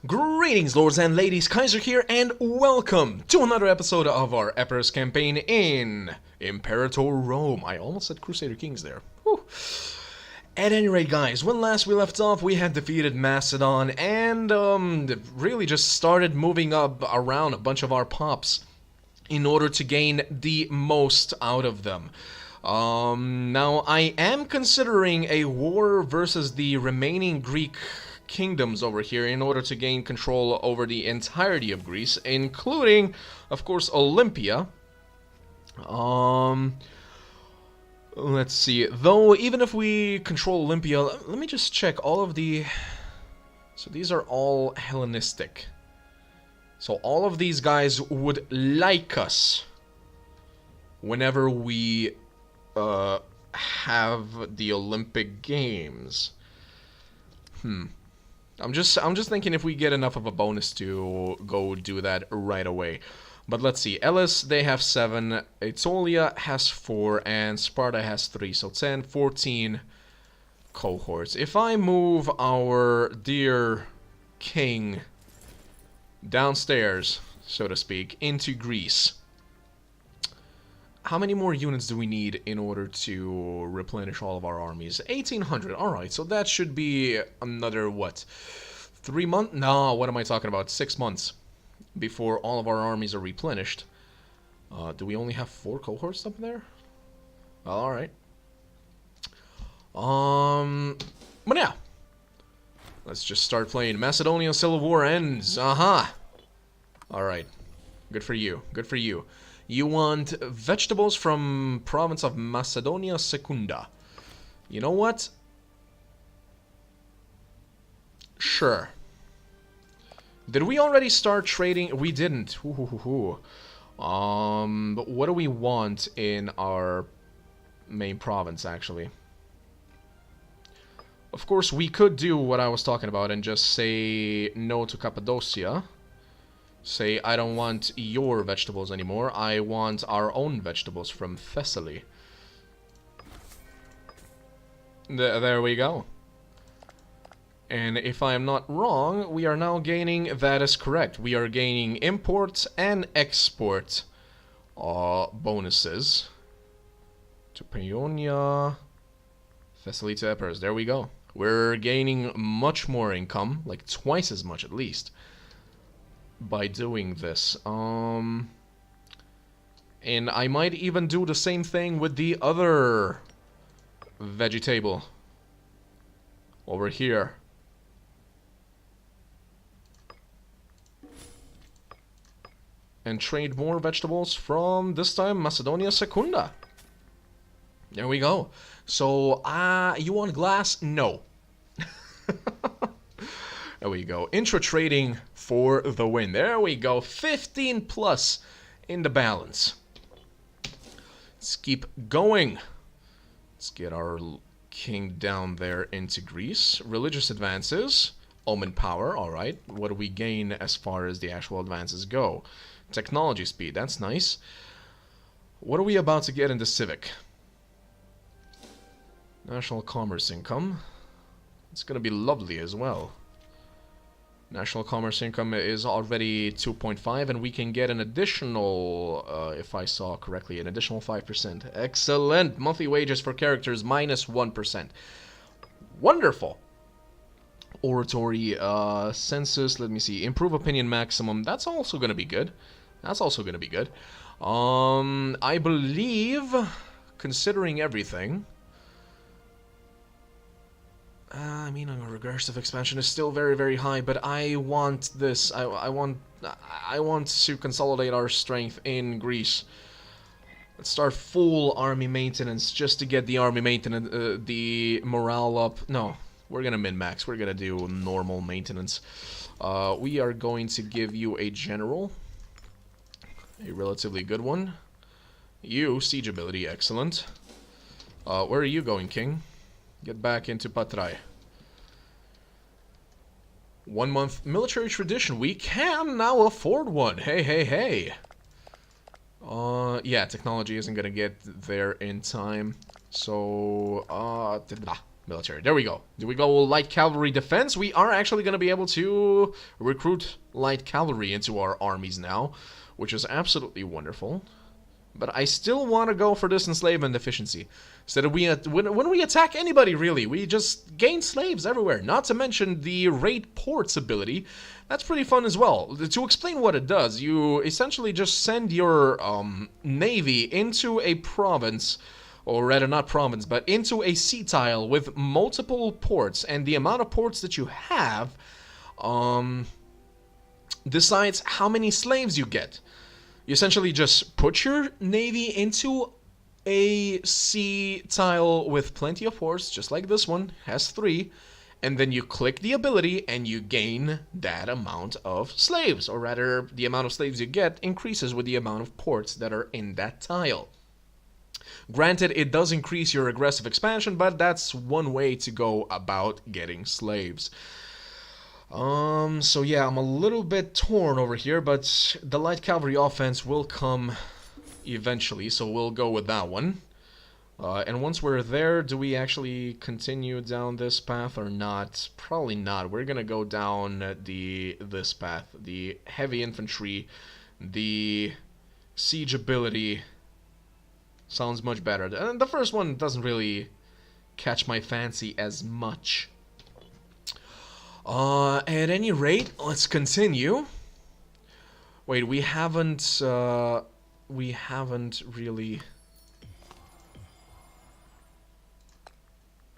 Greetings, lords and ladies, Kaiser here, and welcome to another episode of our Epirus campaign in Imperator Rome. I almost said Crusader Kings there. Whew. At any rate, guys, when last we left off, we had defeated Macedon and really just started moving up around a bunch of our pops in order to gain the most out of them. Now, I am considering a war versus the remaining Greek kingdoms over here in order to gain control over the entirety of Greece, including, of course, Olympia. Let's see. Though, even if we control Olympia, let me just check all of the... So these are all Hellenistic. So all of these guys would like us whenever we have the Olympic Games. I'm just thinking if we get enough of a bonus to go do that right away. But let's see. Elis, they have 7. Aetolia has 4. And Sparta has 3. So 10, 14 cohorts. If I move our dear king downstairs, so to speak, into Greece, how many more units do we need in order to replenish all of our armies? 1,800. Alright, so that should be another, what, 3 months? No, what am I talking about? 6 months before all of our armies are replenished. Do we only have 4 cohorts up there? Well, alright. But yeah. Let's just start playing. Macedonian Civil War ends. Aha! Alright. Good for you. Good for you. You want vegetables from province of Macedonia Secunda. You know what? Sure. Did we already start trading? We didn't. But what do we want in our main province, actually? Of course, we could do what I was talking about and just say no to Cappadocia. Say, I don't want your vegetables anymore. I want our own vegetables from Thessaly. There we go. And if I am not wrong, we are now gaining... That is correct. We are gaining import and export bonuses. To Paeonia, Thessaly to Epirus. There we go. We're gaining much more income. Like twice as much at least. By doing this. And I might even do the same thing with the other vegetable over here. And trade more vegetables from, this time, Macedonia Secunda. There we go. So, you want glass? No. There we go. Intra-trading for the win. There we go. 15 plus in the balance. Let's keep going. Let's get our king down there into Greece. Religious advances. Omen power. Alright. What do we gain as far as the actual advances go? Technology speed. That's nice. What are we about to get into civic? National commerce income. It's going to be lovely as well. National commerce income is already 2.5, and we can get an additional, if I saw correctly, an additional 5%. Excellent! Monthly wages for characters, minus 1%. Wonderful! Oratory, census, let me see. Improve opinion maximum, that's also going to be good. That's also going to be good. I believe, considering everything... I mean, a regressive expansion is still very, very high, but I want this. I want to consolidate our strength in Greece. Let's start full army maintenance just to get the army maintenance, the morale up. No, we're gonna min-max. We're gonna do normal maintenance. We are going to give you a general, a relatively good one. You siege ability, excellent. Where are you going, King? Get back into Patrai. 1 month military tradition. We can now afford one. Hey, hey, hey. Yeah, technology isn't gonna get there in time. So, military. There we go. Do we go light cavalry defense? We are actually going to be able to recruit light cavalry into our armies now, which is absolutely wonderful. But I still want to go for this enslavement efficiency. Instead of when we attack anybody, really, we just gain slaves everywhere. Not to mention the raid ports ability. That's pretty fun as well. To explain what it does, you essentially just send your navy into a province, or rather not province, but into a sea tile with multiple ports, and the amount of ports that you have decides how many slaves you get. You essentially just put your navy into a sea tile with plenty of ports, just like this one has 3, and then you click the ability and you gain that amount of slaves, or rather the amount of slaves you get increases with the amount of ports that are in that tile. Granted, it does increase your aggressive expansion, but that's one way to go about getting slaves. So yeah, I'm a little bit torn over here, but the light cavalry offense will come eventually, so we'll go with that one. And once we're there, do we actually continue down this path or not? Probably not. We're gonna go down this path. The heavy infantry, the siege ability sounds much better. And the first one doesn't really catch my fancy as much. At any rate, let's continue. Wait, we haven't really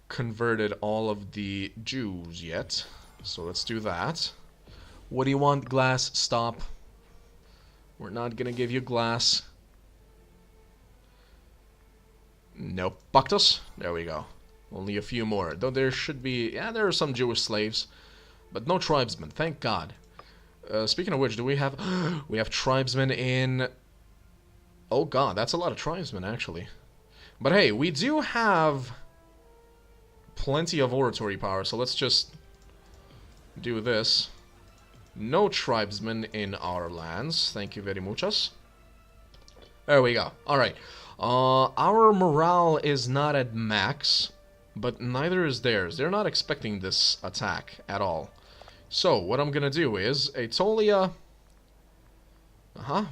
converted all of the Jews yet. So let's do that. What do you want, glass? Stop. We're not gonna give you glass. Nope. Baktos? There we go. Only a few more. Though there should be... yeah, there are some Jewish slaves. But no tribesmen, thank God. Speaking of which, do we have... we have tribesmen in... oh God, that's a lot of tribesmen, actually. But hey, we do have plenty of oratory power, so let's just do this. No tribesmen in our lands. Thank you very muchas. There we go. Alright. Our morale is not at max, but neither is theirs. They're not expecting this attack at all. So, what I'm gonna do is, Aetolia...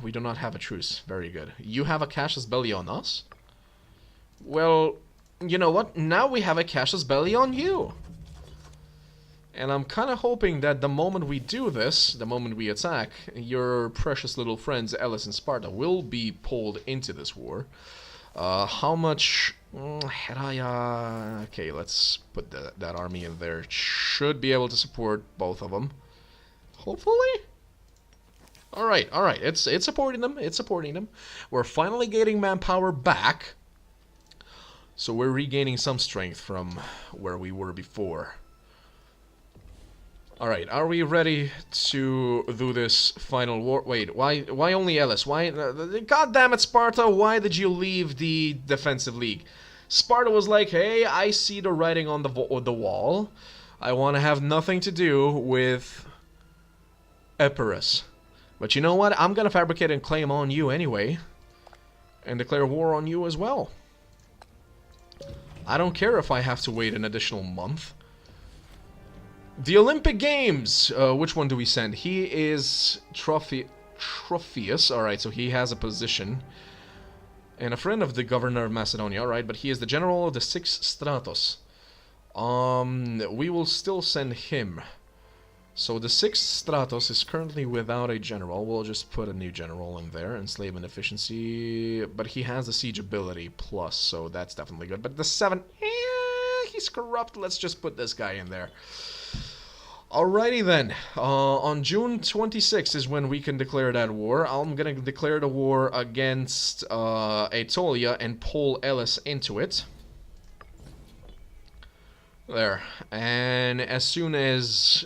we do not have a truce. Very good. You have a casus belli on us? Well, you know what? Now we have a casus belli on you. And I'm kind of hoping that the moment we do this, the moment we attack, your precious little friends, Elis and Sparta, will be pulled into this war. How much... Heraya... okay, let's put that army in there. It should be able to support both of them. Hopefully? Alright, alright. It's supporting them. It's supporting them. We're finally getting manpower back. So we're regaining some strength from where we were before. Alright, are we ready to do this final war? Wait, why only Elis? Why? God damn it, Sparta, why did you leave the defensive league? Sparta was like, hey, I see the writing on the wall. I want to have nothing to do with Epirus. But you know what? I'm going to fabricate and claim on you anyway. And declare war on you as well. I don't care if I have to wait an additional month. The Olympic Games! Which one do we send? He is Trophius. Alright, so he has a position. And a friend of the governor of Macedonia, alright, but he is the general of the 6th Stratos. We will still send him. So the 6th Stratos is currently without a general. We'll just put a new general in there. Enslavement efficiency. But he has the siege ability plus, so that's definitely good. But the 7... he's corrupt. Let's just put this guy in there. Alrighty then. On June 26th is when we can declare that war. I'm gonna declare the war against Aetolia and pull Elis into it. There. And as soon as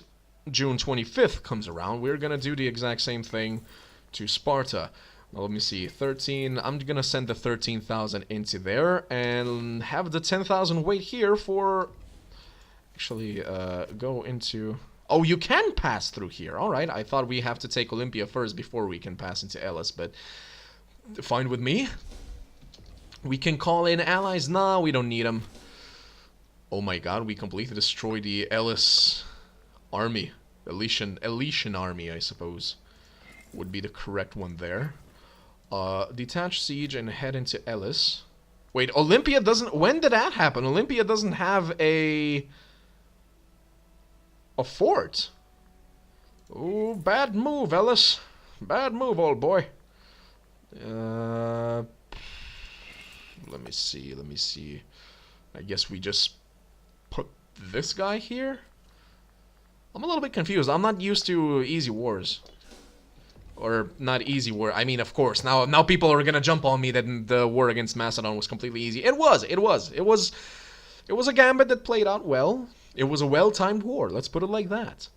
June 25th comes around, we're gonna do the exact same thing to Sparta. Well, let me see, 13, I'm gonna send the 13,000 into there and have the 10,000 wait here for, actually, go into, oh, you can pass through here, alright, I thought we have to take Olympia first before we can pass into Elis, but fine with me. We can call in allies, nah, we don't need them. Oh my god, we completely destroyed the Ellis army. Elysian army, I suppose, would be the correct one there. Detach siege and head into Ellis. Wait, Olympia doesn't... When did that happen? Olympia doesn't have a fort. Ooh, bad move, Ellis. Bad move, old boy. Let me see. I guess we just put this guy here? I'm a little bit confused. I'm not used to easy wars. Or not easy war. I mean, of course. Now people are gonna jump on me that the war against Macedon was completely easy. It was a gambit that played out well. It was a well-timed war. Let's put it like that.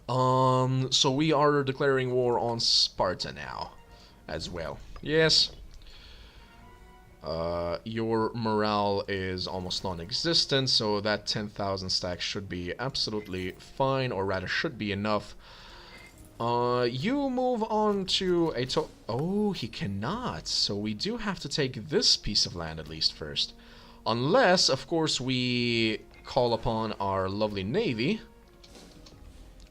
So we are declaring war on Sparta now, as well. Yes. Your morale is almost non-existent, so that 10,000 stacks should be absolutely fine, or rather should be enough. You move on to a oh, he cannot. So we do have to take this piece of land at least first. Unless, of course, we call upon our lovely navy.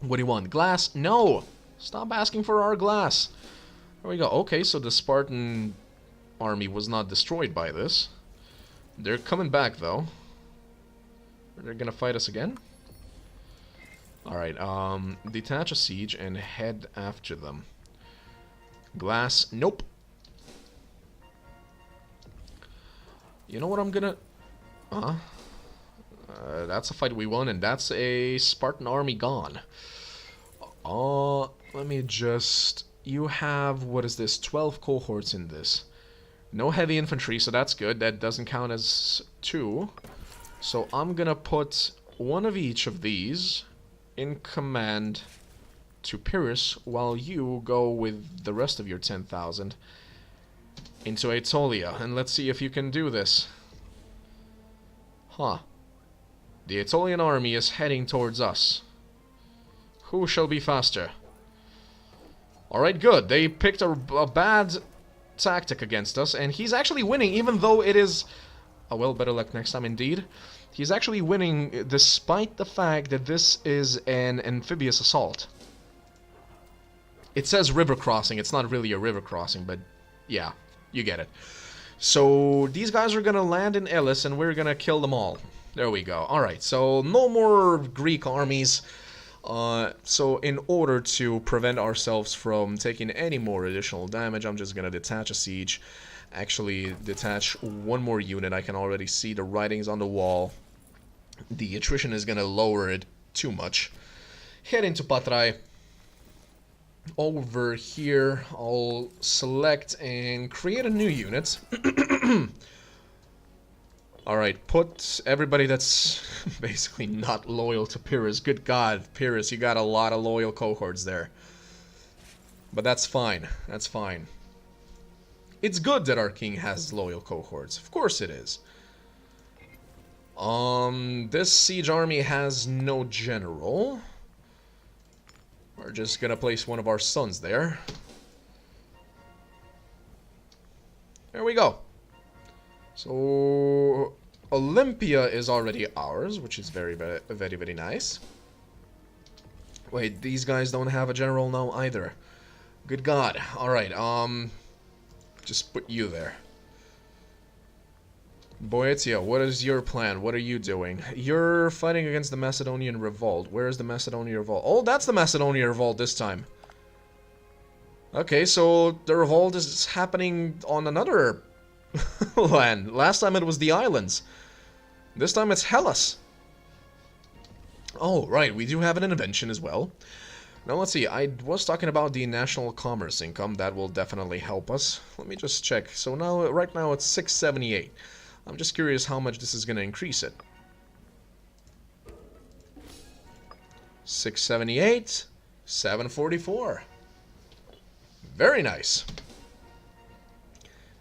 What do you want? Glass? No! Stop asking for our glass. There we go. Okay, so the Spartan army was not destroyed by this. They're coming back, though. They're gonna fight us again? Alright, detach a siege and head after them. Glass, nope. You know what I'm gonna... that's a fight we won, and that's a Spartan army gone. Let me just... You have, what is this, 12 cohorts in this. No heavy infantry, so that's good. That doesn't count as 2. So I'm gonna put one of each of these in command to Pyrrhus, while you go with the rest of your 10,000 into Aetolia, and let's see if you can do this. Huh. The Aetolian army is heading towards us. Who shall be faster? Alright, good. They picked a bad tactic against us, and he's actually winning, even though it is... Oh, well, better luck next time indeed. He's actually winning despite the fact that this is an amphibious assault. It says river crossing. It's not really a river crossing, but yeah, you get it. So these guys are gonna land in Elis, and we're gonna kill them all. There we go. Alright, so no more Greek armies. So in order to prevent ourselves from taking any more additional damage, I'm just gonna detach a siege. Actually, detach one more unit. I can already see the writings on the wall. The attrition is gonna lower it too much. Head into Patrai. Over here, I'll select and create a new unit. Alright, put everybody that's basically not loyal to Pyrrhus. Good God, Pyrrhus, you got a lot of loyal cohorts there. But that's fine. That's fine. It's good that our king has loyal cohorts. Of course it is. This siege army has no general. We're just gonna place one of our sons there. There we go. So Olympia is already ours, which is very, very nice. Wait, these guys don't have a general now either. Good God. Alright, just put you there. Boeotia, what is your plan? What are you doing? You're fighting against the Macedonian revolt. Where is the Macedonian revolt? Oh, that's the Macedonian revolt this time. Okay, so the revolt is happening on another land. Last time it was the islands. This time it's Hellas. Oh, right, we do have an invention as well. Now let's see, I was talking about the national commerce income. That will definitely help us. Let me just check. So now, right now it's 678. I'm just curious how much this is going to increase it. 678, 744. Very nice.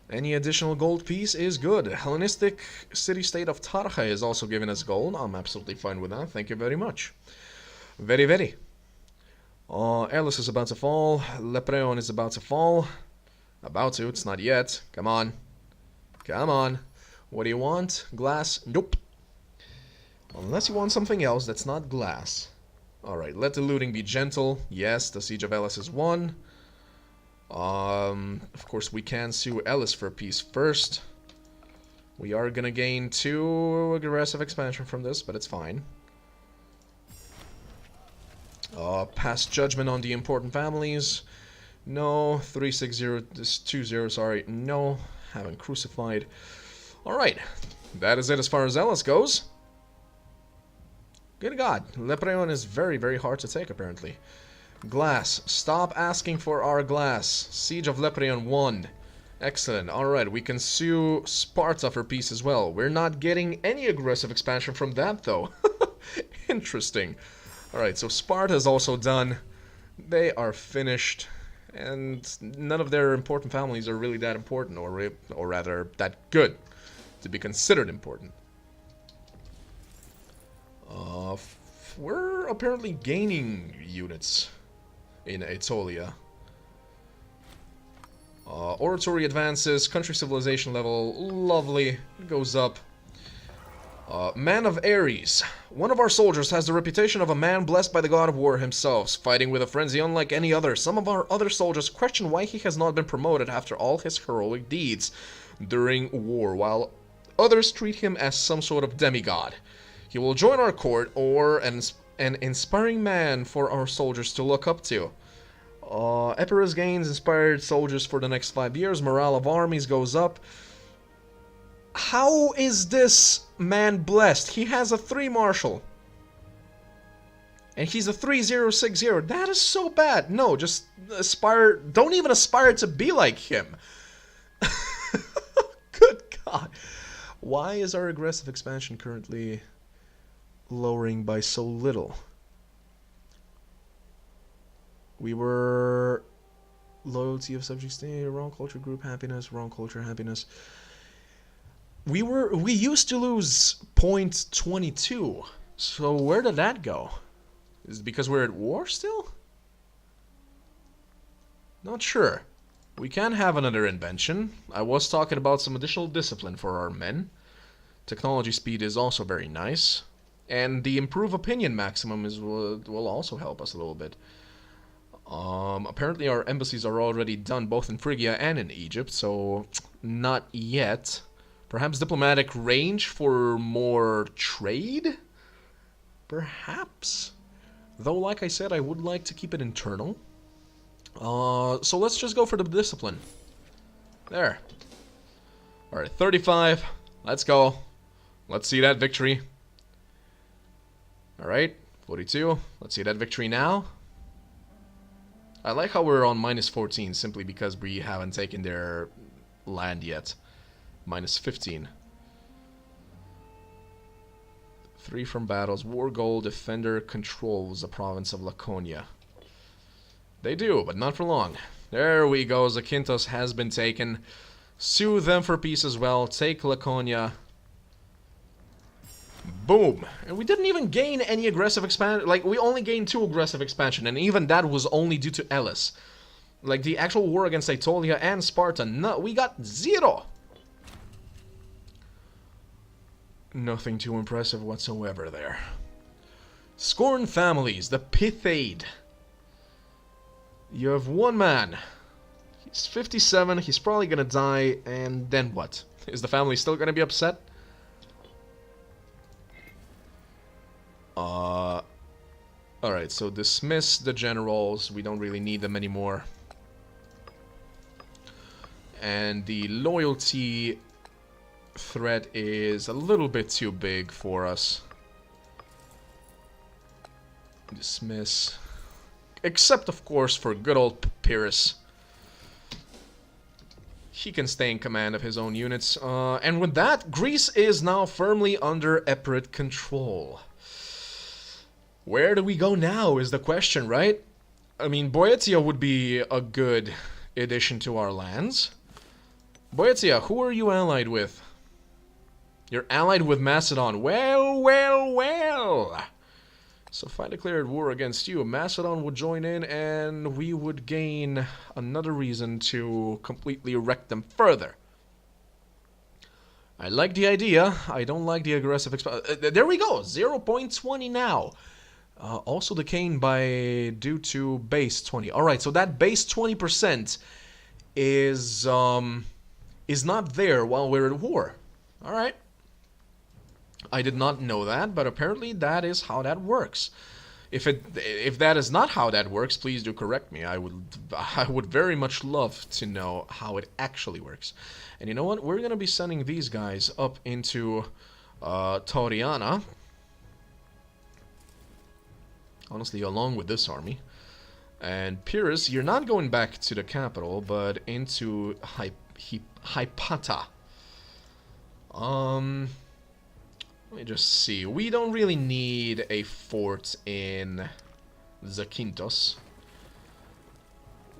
Any additional gold piece is good. Hellenistic city-state of Tarcha is also giving us gold. I'm absolutely fine with that. Thank you very much. Very, very. Elis is about to fall. Lepreon is about to fall. About to. It's not yet. Come on. Come on. What do you want? Glass? Nope. Unless you want something else that's not glass. Alright, let the looting be gentle. Yes, the Siege of Elis is won. Of course, we can sue Elis for peace first. We are gonna gain 2 aggressive expansion from this, but it's fine. Pass judgment on the important families. No. 360, this 20, sorry. No. Haven't crucified. Alright. That is it as far as Elis goes. Good God. Lepreon is very, very hard to take, apparently. Glass. Stop asking for our glass. Siege of Lepreon 1. Excellent. Alright, we can sue Sparta for peace as well. We're not getting any aggressive expansion from that, though. Interesting. Alright, so Sparta is also done. They are finished. And none of their important families are really that important, or rather, that good to be considered important. We're apparently gaining units in Aetolia. Oratory advances, country civilization level, lovely, it goes up. Man of Ares. One of our soldiers has the reputation of a man blessed by the god of war himself, fighting with a frenzy unlike any other. Some of our other soldiers question why he has not been promoted after all his heroic deeds during war, while others treat him as some sort of demigod. He will join our court, or an inspiring man for our soldiers to look up to. Epirus gains inspired soldiers for the next 5 years. Morale of armies goes up. How is this man blessed? He has a 3 marshal. And he's a 3060. That is so bad. No, just aspire. Don't even aspire to be like him. Good God. Why is our aggressive expansion currently lowering by so little? We were loyalty of subject state, wrong culture group happiness, wrong culture happiness. We used to lose 0.22. So where did that go? Is it because we're at war still? Not sure. We can have another invention. I was talking about some additional discipline for our men. Technology speed is also very nice. And the improve opinion maximum will also help us a little bit. Apparently our embassies are already done both in Phrygia and in Egypt, so not yet. Perhaps diplomatic range for more trade? Perhaps? Though, like I said, I would like to keep it internal. So let's just go for the discipline. There. Alright, 35. Let's go. Let's see that victory. Alright, 42. Let's see that victory now. I like how we're on minus 14 simply because we haven't taken their land yet. Minus 15. 3 from battles. War goal, defender controls the province of Laconia. They do, but not for long. There we go. Zakynthos has been taken. Sue them for peace as well. Take Laconia. Boom. And we didn't even gain any aggressive expansion. Like, we only gained 2 aggressive expansion, and even that was only due to Elis. Like, the actual war against Aetolia and Sparta, no, we got 0. Nothing too impressive whatsoever there. Scorn families, the Pithaid. You have 1 man. He's 57, he's probably gonna die, and then what? Is the family still gonna be upset? Alright, so dismiss the generals. We don't really need them anymore. And the loyalty threat is a little bit too big for us. Dismiss. Except, of course, for good old Pyrrhus. He can stay in command of his own units. And with that, Greece is now firmly under Epirate control. Where do we go now is the question, right? I mean, Boeotia would be a good addition to our lands. Boeotia, who are you allied with? You're allied with Macedon. Well, well, well. So if I declared war against you, Macedon would join in and we would gain another reason to completely wreck them further. I like the idea. I don't like the aggressive there we go. 0.20 now. Also decaying by due to base 20. All right, so that base 20% is not there while we're at war. All right. I did not know that, but apparently that is how that works. If that is not how that works, please do correct me. I would very much love to know how it actually works. And you know what? We're gonna be sending these guys up into Toriana. Honestly, along with this army. And Pyrrhus, you're not going back to the capital, but into Hypata. Let me just see. We don't really need a fort in Zakynthos.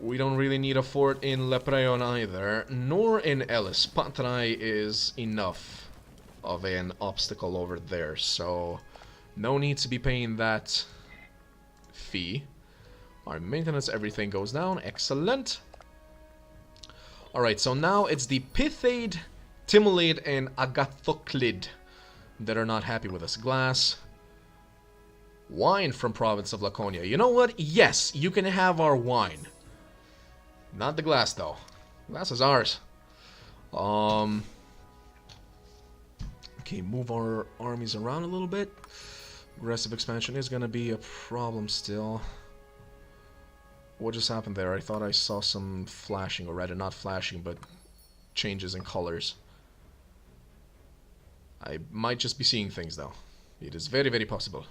We don't really need a fort in Lepreon either, nor in Elis. Patrai is enough of an obstacle over there, so no need to be paying that fee. Our maintenance, everything goes down. Excellent. Alright, so now it's the Pythade, Timolade, and Agathoclid that are not happy with us. Glass. Wine from province of Laconia. You know what? Yes, you can have our wine. Not the glass, though. Glass is ours. Okay, move our armies around a little bit. Aggressive expansion is gonna be a problem still. What just happened there? I thought I saw some flashing, or rather not flashing, but changes in colors. I might just be seeing things, though. It is very, very possible.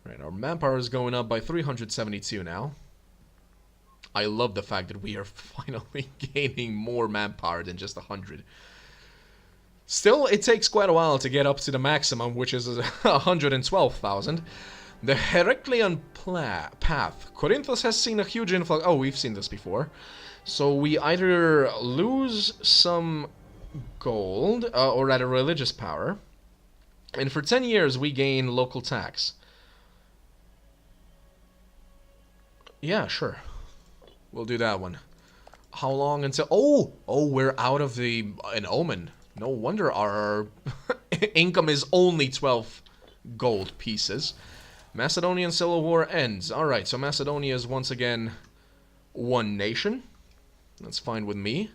Right, our manpower is going up by 372 now. I love the fact that we are finally gaining more manpower than just 100. Still, it takes quite a while to get up to the maximum, which is 112,000. The Heraclean path. Corinthus has seen a huge influx. Oh, we've seen this before. So we either lose some gold, or rather religious power, and for 10 years we gain local tax. Yeah, sure. We'll do that one. How long until... Oh, we're out of an omen. No wonder our income is only 12 gold pieces. Macedonian Civil War ends. Alright, so Macedonia is once again one nation. That's fine with me.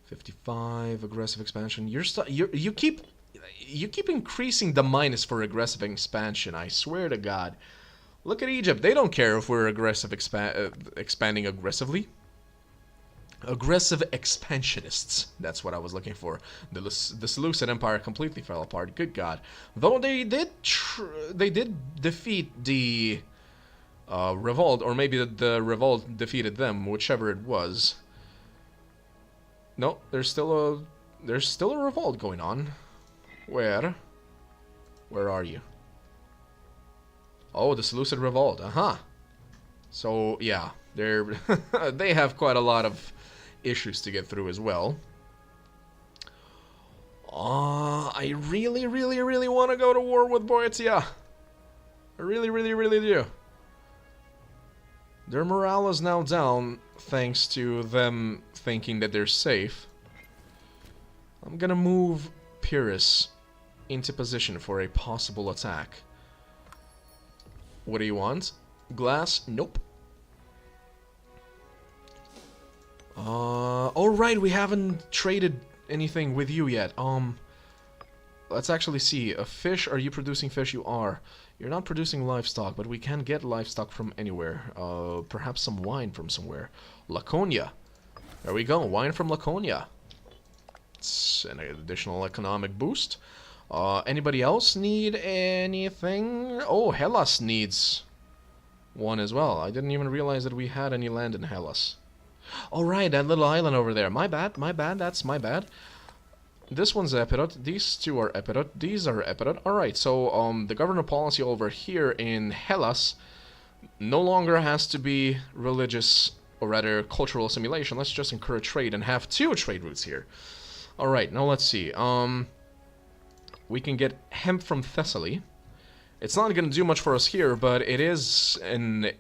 55 aggressive expansion. You keep increasing the minus for aggressive expansion. I swear to God. Look at Egypt. They don't care if we're expanding aggressively. Aggressive expansionists. That's what I was looking for. The Seleucid Empire completely fell apart. Good God. Though they did defeat the revolt, or maybe the revolt defeated them, whichever it was. No, there's still a revolt going on. Where are you? Oh, the Seleucid revolt. So yeah, they have quite a lot of issues to get through as well. I really, really, really want to go to war with Boeotia. I really, really, really do. Their morale is now down thanks to them thinking that they're safe. I'm gonna move Pyrrhus into position for a possible attack. What do you want? Glass? Nope. Alright, we haven't traded anything with you yet. Let's actually see. A fish, are you producing fish? You are. You're not producing livestock, but we can get livestock from anywhere. Perhaps some wine from somewhere. Laconia. There we go. Wine from Laconia. It's an additional economic boost. Anybody else need anything? Oh, Hellas needs one as well. I didn't even realize that we had any land in Hellas. Alright, that little island over there. My bad, that's my bad. This one's Epirus. These two are Epirus. These are Epirus. Alright, so the government policy over here in Hellas no longer has to be religious, or rather cultural assimilation. Let's just encourage trade and have 2 trade routes here. Alright, now let's see. We can get hemp from Thessaly. It's not going to do much for us here, but it is an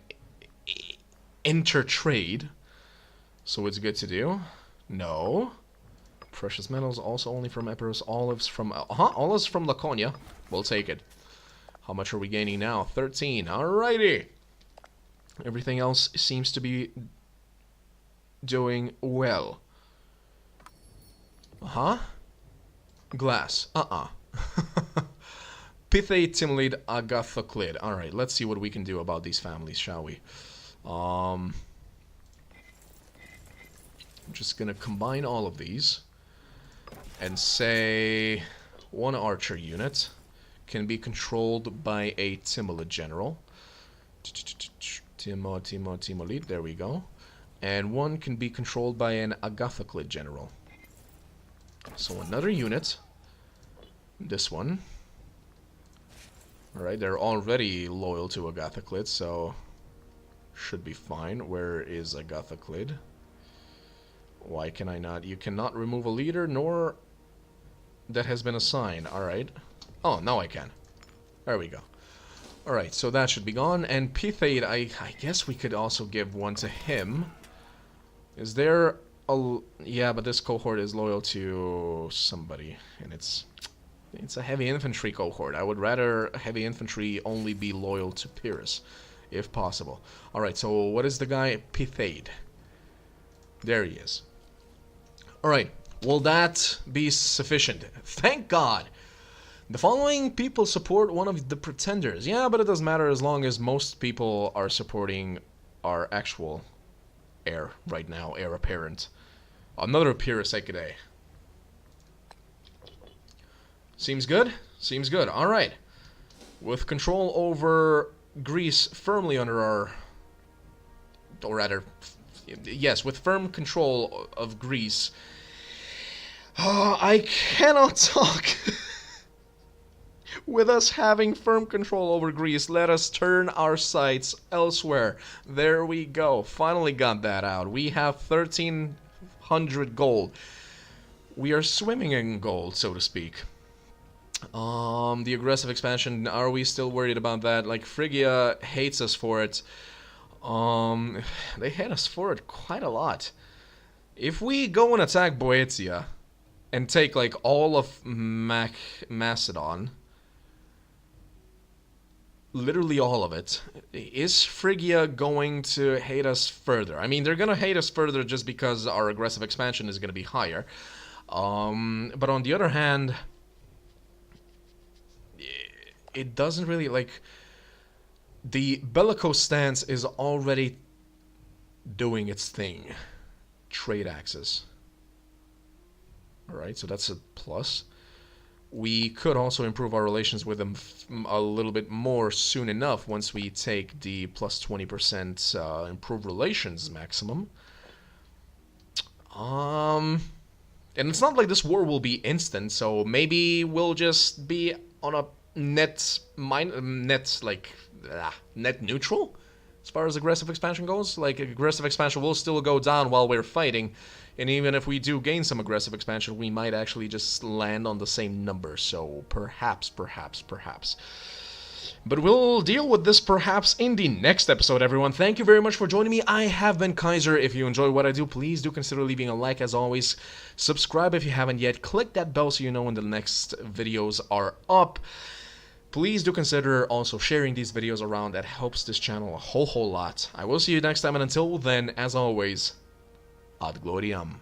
inter-trade. So it's good to do. No. Precious metals also only from Epirus. Olives from... olives from Laconia. We'll take it. How much are we gaining now? 13. Alrighty. Everything else seems to be doing well. Glass. Pithate, Timolid, Agathoclid. Alright, let's see what we can do about these families, shall we? I'm just gonna combine all of these and say one archer unit can be controlled by a Timolid general. Timolid, there we go. And one can be controlled by an Agathoclid general. So another unit. This one. Alright, they're already loyal to Agathoclid, so should be fine. Where is Agathoclid? Why can I not? You cannot remove a leader, nor that has been assigned. Alright. Oh, now I can. There we go. Alright, so that should be gone. And Pithate, I guess we could also give one to him. Is there a... Yeah, but this cohort is loyal to somebody. And it's a heavy infantry cohort. I would rather heavy infantry only be loyal to Pyrrhus, if possible. Alright, so what is the guy? Pithate. There he is. Alright, will that be sufficient? Thank God! The following people support one of the pretenders. Yeah, but it doesn't matter as long as most people are supporting our actual heir right now, heir apparent. Another Epirus Ecade. Seems good? Seems good. Alright. With control over Greece firmly under our... Or rather... Yes, with firm control of Greece... I cannot talk... With us having firm control over Greece, let us turn our sights elsewhere. There we go. Finally got that out. We have 1,300 gold. We are swimming in gold, so to speak. The aggressive expansion, are we still worried about that? Like, Phrygia hates us for it. They hate us for it quite a lot. If we go and attack Boeotia and take, like, all of Macedon... Literally all of it. Is Phrygia going to hate us further? I mean, they're going to hate us further just because our aggressive expansion is going to be higher. But on the other hand, it doesn't really, like... The bellicose stance is already doing its thing. Trade axis. Alright, so that's a plus. We could also improve our relations with them a little bit more soon enough once we take the plus 20% improve relations maximum. And it's not like this war will be instant, so maybe we'll just be on a net neutral as far as aggressive expansion goes. Like, aggressive expansion will still go down while we're fighting. And even if we do gain some aggressive expansion, we might actually just land on the same number. So perhaps. But we'll deal with this perhaps in the next episode, everyone. Thank you very much for joining me. I have been Kaiser. If you enjoy what I do, please do consider leaving a like as always. Subscribe if you haven't yet. Click that bell so you know when the next videos are up. Please do consider also sharing these videos around. That helps this channel a whole lot. I will see you next time, and until then, as always... Ad gloriam.